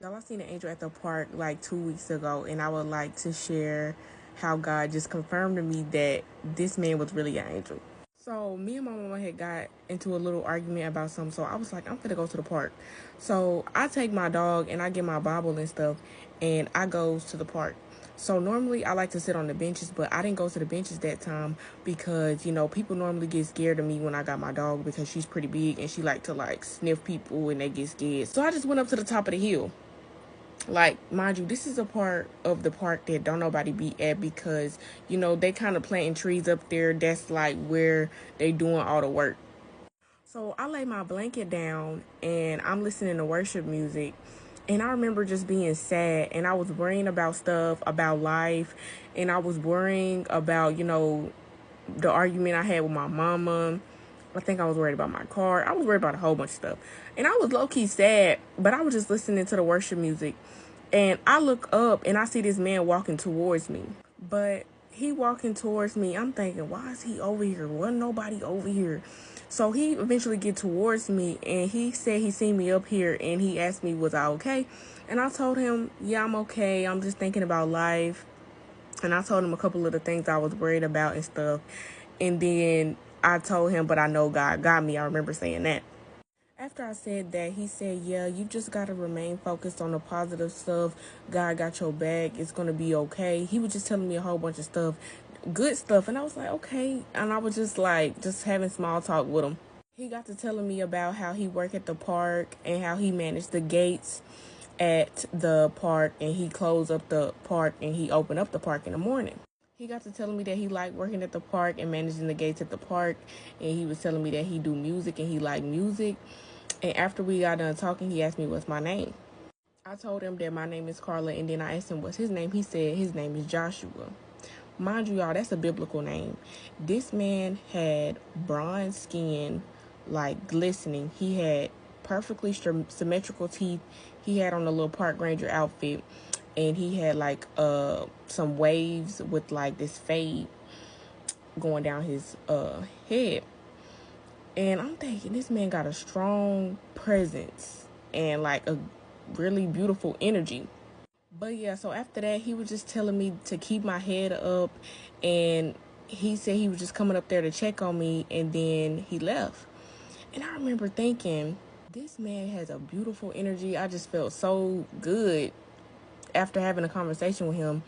Y'all, I seen an angel at the park like 2 weeks ago, and I would like to share how God just confirmed to me that this man was really an angel. So me and my mama had got into a little argument about something, so I was like, I'm gonna go to the park. So I take my dog and I get my Bible and stuff, and I goes to the park. So normally I like to sit on the benches, but I didn't go to the benches that time because, people normally get scared of me when I got my dog because she's pretty big and she like to sniff people and they get scared. So I just went up to the top of the hill. Like, mind you, this is a part of the park that don't nobody be at because, they kind of planting trees up there. That's like where they doing all the work. So I lay my blanket down and I'm listening to worship music. And I remember just being sad, and I was worrying about stuff, about life. And I was worrying about, the argument I had with my mama. I think I was worried about my car. I was worried about a whole bunch of stuff. And I was low-key sad, but I was just listening to the worship music. And I look up and I see this man walking towards me. But he walking towards me, I'm thinking, why is he over here? Wasn't nobody over here. So he eventually get towards me, and he said he seen me up here, and he asked me, was I okay? And I told him, yeah, I'm okay. I'm just thinking about life. And I told him a couple of the things I was worried about and stuff. And then I told him, but I know God got me. I remember saying that. After I said that, he said, yeah, you just got to remain focused on the positive stuff. God got your back. It's going to be okay. He was just telling me a whole bunch of stuff, good stuff. And I was like, okay. And I was just having small talk with him. He got to telling me about how he worked at the park and how he managed the gates at the park, and he closed up the park and he opened up the park in the morning. He got to telling me that he liked working at the park and managing the gates at the park, and he was telling me that he do music and he liked music. And after we got done talking, he asked me what's my name. I told him that my name is Karla, and then I asked him what's his name. He said his name is Joshua. Mind you, y'all, that's a biblical name. This man had bronze skin, like glistening. He had perfectly symmetrical teeth. He had on a little park ranger outfit, and he had some waves with this fade going down his head. And I'm thinking, this man got a strong presence and a really beautiful energy. But yeah, so after that, he was just telling me to keep my head up, and he said he was just coming up there to check on me, and then he left. And I remember thinking, this man has a beautiful energy. I just felt so good after having a conversation with him.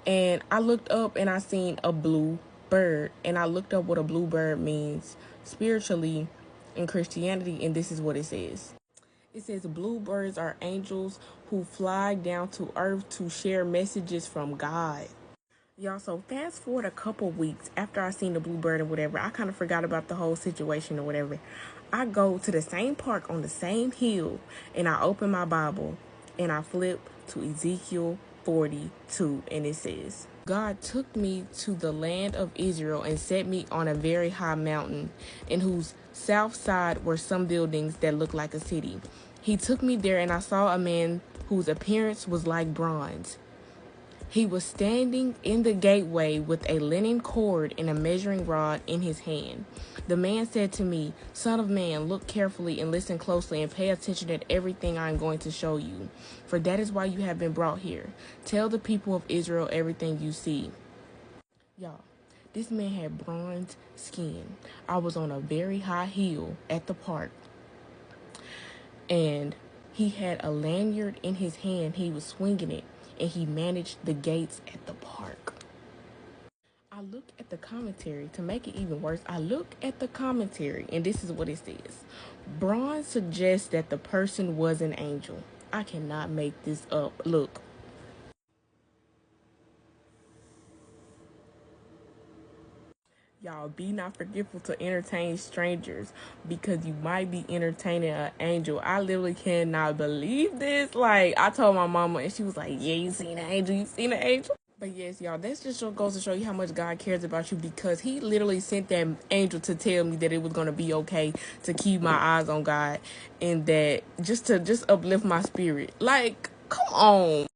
And I looked up and I seen a blue bird, and I looked up what a blue bird means spiritually in Christianity, and this is what it says. It says bluebirds are angels who fly down to earth to share messages from God. Y'all, so fast forward a couple weeks after I seen the bluebird and whatever, I kind of forgot about the whole situation or whatever. I go to the same park on the same hill, and I open my Bible and I flip to Ezekiel 42, and it says, God took me to the land of Israel and set me on a very high mountain, in whose south side were some buildings that looked like a city. He took me there, and I saw a man whose appearance was like bronze. He was standing in the gateway with a linen cord and a measuring rod in his hand. The man said to me, Son of man, look carefully and listen closely and pay attention to everything I am going to show you, for that is why you have been brought here. Tell the people of Israel everything you see. Y'all, this man had bronze skin. I was on a very high hill at the park, and he had a lanyard in his hand. He was swinging it, and he managed the gates at the park. I look at the commentary. To make it even worse, I look at the commentary, and this is what it says. Bronze suggests that the person was an angel. I cannot make this up. Look. Y'all, be not forgetful to entertain strangers, because you might be entertaining an angel. I literally cannot believe this. I told my mama, and she was like, yeah, you seen an angel? You seen an angel? But yes, y'all, that's just goes to show you how much God cares about you, because he literally sent that angel to tell me that it was going to be okay to keep my eyes on God, and that just to uplift my spirit. Come on.